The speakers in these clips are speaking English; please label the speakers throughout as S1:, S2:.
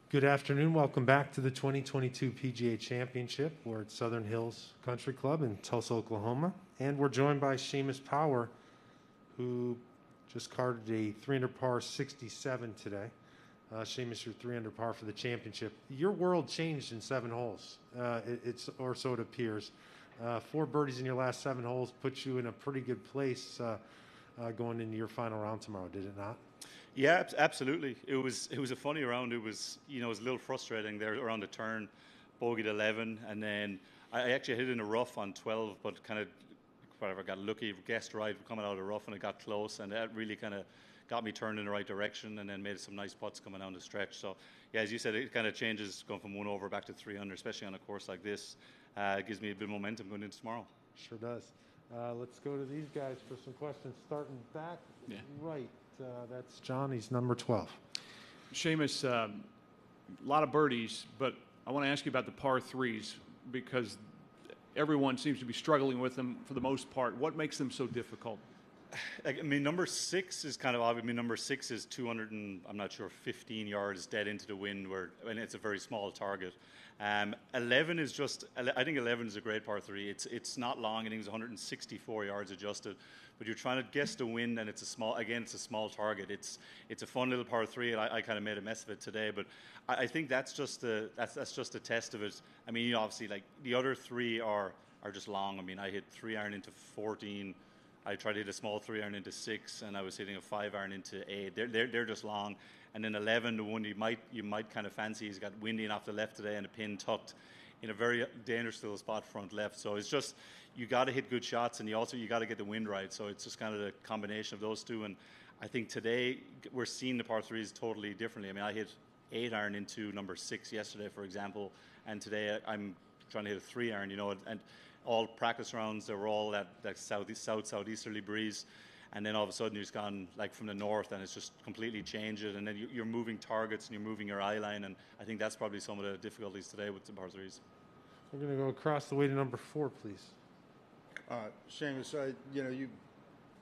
S1: Good afternoon. Welcome back to the 2022 PGA Championship. We're at Southern Hills Country Club in Tulsa, Oklahoma. And we're joined by Seamus Power, who just carded a 3-under par 67 today. Seamus, you're 3-under par for the championship. Your world changed in 7 holes, or so it appears. 4 birdies in your last 7 holes puts you in a pretty good place going into your final round tomorrow, did it not?
S2: Yeah, absolutely. It was a funny round. It was, it was a little frustrating there around the turn, bogeyed 11, and then I actually hit in a rough on 12, but kind of whatever, got lucky, guessed right coming out of the rough, and it got close, and that really kind of got me turned in the right direction, and then made some nice putts coming down the stretch. So yeah, as you said, it kind of changes going from 1 over back to 3 under, especially on a course like this. It gives me a bit of momentum going into tomorrow.
S1: Sure does. Let's go to these guys for some questions. Starting back right, that's John. He's number 12.
S3: Seamus, a lot of birdies, but I want to ask you about the par 3s because everyone seems to be struggling with them for the most part. What makes them so difficult?
S2: I mean, number 6 is kind of obvious. I mean, number 6 is 200 and, I'm not sure, 15 yards dead into the wind, and it's a very small target. 11 is just, I think 11 is a great par 3. It's not long. I think it's 164 yards adjusted, but you're trying to guess the wind, and it's a small target. It's a fun little par 3, and I kind of made a mess of it today, but I think that's just a test of it. I mean, obviously, like the other 3 are just long. I mean, I hit 3-iron into 14. I tried to hit a small 3-iron into 6, and I was hitting a 5-iron into 8. They're just long. And then 11, the one you might kind of fancy, he's got windy and off the left today, and a pin tucked in a very dangerous little spot front left. So it's just, you got to hit good shots, and you got to get the wind right. So it's just kind of the combination of those two. And I think today we're seeing the par 3s totally differently. I mean, I hit 8-iron into number 6 yesterday, for example, and today I'm trying to hit a 3-iron. And all practice rounds, they were all that southeasterly breeze, and then all of a sudden you've just gone like from the north, and it's just completely changed it, and then you're moving targets and you're moving your eye line, and I think that's probably some of the difficulties today with the par 3s.
S1: We're going to go across the way to number 4, please.
S4: Seamus, you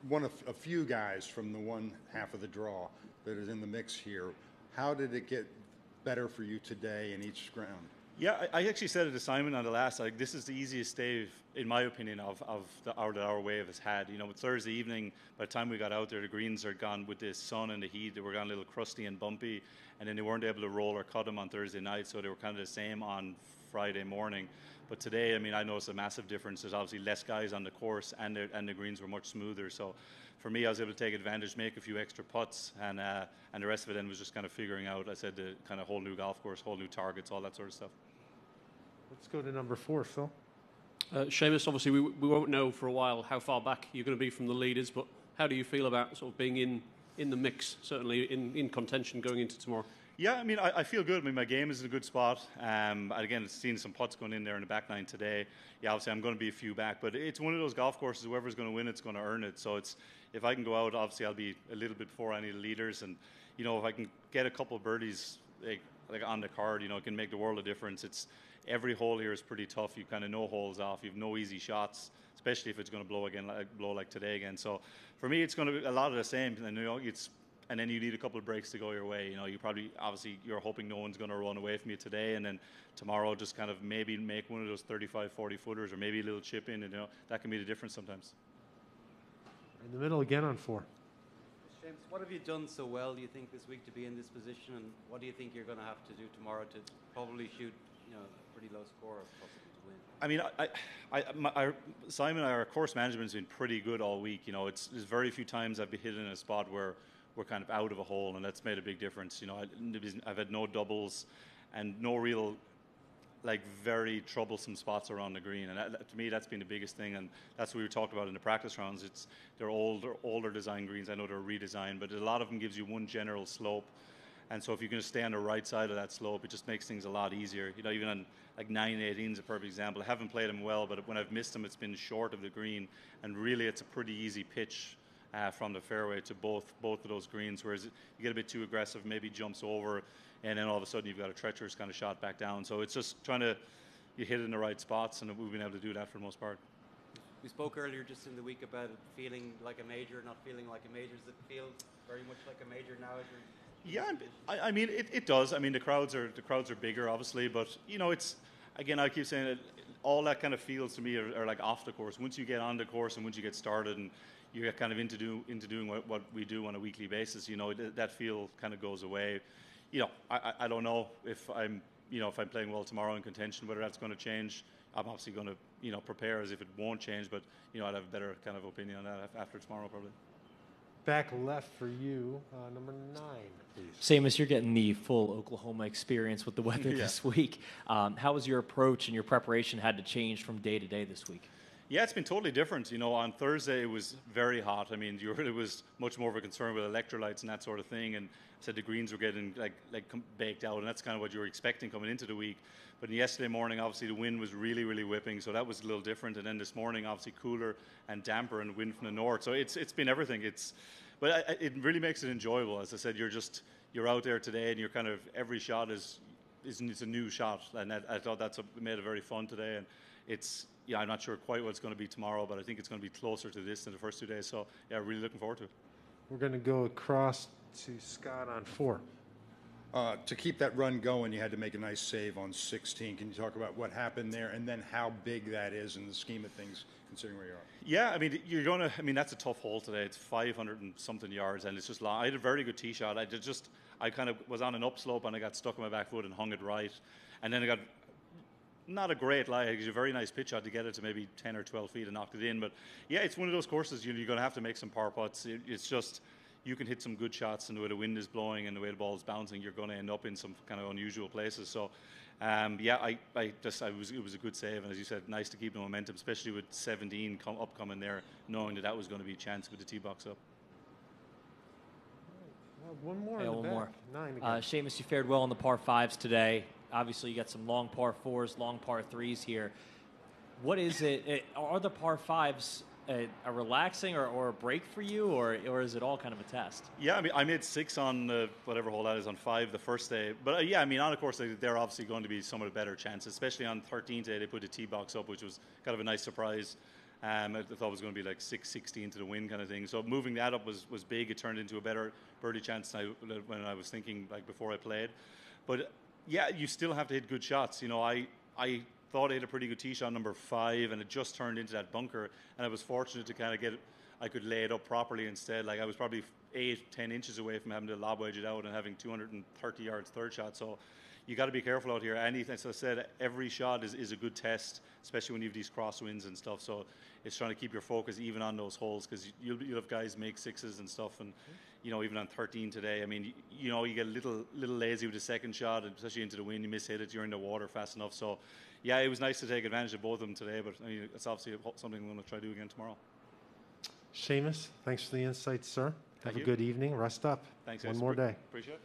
S4: one of a few guys from the one half of the draw that is in the mix here. How did it get better for you today in each round?
S2: Yeah, I actually said it to Simon on the last, like, this is the easiest day, in my opinion, of our wave has had. With Thursday evening, by the time we got out there, the greens are gone with the sun and the heat. They were gone a little crusty and bumpy, and then they weren't able to roll or cut them on Thursday night, so they were kind of the same on Friday morning. But today, I mean, I noticed a massive difference. There's obviously less guys on the course, and the greens were much smoother. So for me, I was able to take advantage, make a few extra putts, and the rest of it then was just kind of figuring out, I said, the kind of whole new golf course, whole new targets, all that sort of stuff.
S1: Let's go to number 4, Phil.
S5: Seamus, obviously we won't know for a while how far back you're going to be from the leaders, but how do you feel about sort of being in the mix, certainly in contention going into tomorrow?
S2: Yeah, I mean, I feel good. I mean, my game is in a good spot. Again, seeing some putts going in there in the back 9 today. Yeah, obviously I'm going to be a few back, but it's one of those golf courses, whoever's going to win, it's going to earn it. So if I can go out, obviously I'll be a little bit before any of the leaders, and if I can get a couple of birdies like on the card, it can make the world of difference. Every hole here is pretty tough. You kind of no holes off. You have no easy shots, especially if it's going to blow like today again. So for me, it's going to be a lot of the same. And then you need a couple of breaks to go your way. Obviously, you're hoping no one's going to run away from you today, and then tomorrow just kind of maybe make one of those 35, 40 footers, or maybe a little chip in, and that can be the difference sometimes.
S1: In the middle again on 4.
S6: James, what have you done so well, do you think, this week to be in this position, and what do you think you're going to have to do tomorrow to probably shoot a pretty low score if possible to win?
S2: I mean, Simon, our course management's been pretty good all week. There's very few times I've been hit in a spot where we're kind of out of a hole, and that's made a big difference. I've had no doubles and no real, very troublesome spots around the green, and to me, that's been the biggest thing, and that's what we talked about in the practice rounds. They're older design greens. I know they're redesigned, but a lot of them gives you one general slope. And so if you can stay on the right side of that slope, it just makes things a lot easier. Even on 9-18 is a perfect example. I haven't played them well, but when I've missed them, it's been short of the green. And really, it's a pretty easy pitch from the fairway to both of those greens. Whereas you get a bit too aggressive, maybe jumps over, and then all of a sudden you've got a treacherous kind of shot back down. So it's just you hit it in the right spots, and we've been able to do that for the most part.
S6: We spoke earlier just in the week about it feeling like a major, not feeling like a major. Does it feel very much like a major now? As you're
S2: Yeah, I mean, it does. I mean, the crowds are bigger, obviously, but you know, it's again, I keep saying it. All that kind of feels to me are like off the course. Once you get on the course and once you get started and you get kind of into doing what we do on a weekly basis, you know, that feel kind of goes away. You know, I don't know if I'm playing well tomorrow in contention, whether that's going to change. I'm obviously going to, you know, prepare as if it won't change, but, you know, I'd have a better kind of opinion on that after tomorrow probably.
S1: Back left for you, number 9, please.
S7: Seamus, you're getting the full Oklahoma experience with the weather this week. How was your approach and your preparation had to change from day to day this week?
S2: Yeah, it's been totally different. You know, on Thursday it was very hot. I mean, it was much more of a concern with electrolytes and that sort of thing. And I said the greens were getting like baked out, and that's kind of what you were expecting coming into the week. But yesterday morning, obviously the wind was really, really whipping, so that was a little different. And then this morning, obviously cooler and damper and wind from the north. So it's been everything. But it really makes it enjoyable. As I said, you're out there today, and you're kind of every shot is a new shot, and I thought that's made it very fun today. And yeah, I'm not sure quite what it's going to be tomorrow, but I think it's going to be closer to this than the first 2 days. So yeah, really looking forward to it.
S1: We're going to go across to Scott on 4.
S4: To keep that run going, you had to make a nice save on 16. Can you talk about what happened there and then how big that is in the scheme of things, considering where you are?
S2: Yeah, I mean, that's a tough hole today. It's 500 and something yards, and it's just long. I had a very good tee shot. I kind of was on an upslope, and I got stuck on my back foot and hung it right. And then I got not a great lie. It was a very nice pitch shot to get it to maybe 10 or 12 feet and knocked it in. But yeah, it's one of those courses you're going to have to make some par putts. It's just, you can hit some good shots, and the way the wind is blowing and the way the ball is bouncing, you're going to end up in some kind of unusual places. So, yeah, it was a good save, and as you said, nice to keep the momentum, especially with 17 upcoming there, knowing that was going to be a chance with the tee box up.
S1: One more.
S7: Yeah,
S1: in the
S7: one
S1: back.
S7: more.
S1: 9 again.
S7: Seamus, you fared well on the par 5s today. Obviously, you got some long par 4s, long par 3s here. What is it? Are the par 5s a relaxing or a break for you, or is it all kind of a test?
S2: Yeah, I mean, I made 6 on whatever hole that is on 5 the first day. But yeah, I mean, on a course, they're obviously going to be some of the better chances, especially on 13 today. They put the tee box up, which was kind of a nice surprise. I thought it was going to be like 6-16 to the wind kind of thing. So moving that up was big. It turned into a better birdie chance than when I was thinking like before I played. But yeah, you still have to hit good shots. You know, I thought I hit a pretty good tee shot number 5, and it just turned into that bunker. And I was fortunate to kind of I could lay it up properly instead. Like I was probably 8-10 inches away from having to lob wedge it out and having 230 yards third shot. So you got to be careful out here. And as I said, every shot is a good test, especially when you have these crosswinds and stuff. So it's trying to keep your focus even on those holes, because you'll have guys make 6s and stuff. And you know, even on 13 today, I mean, you know, you get a little lazy with the second shot, especially into the wind. You miss hit it, you're in the water fast enough. So yeah, it was nice to take advantage of both of them today. But I mean, it's obviously something I'm going to try to do again tomorrow.
S1: Seamus, thanks for the insights, sir. Have
S2: Thank
S1: a
S2: you.
S1: good evening. Rest up.
S2: Thanks.
S1: One
S2: guys.
S1: more day.
S2: Appreciate it.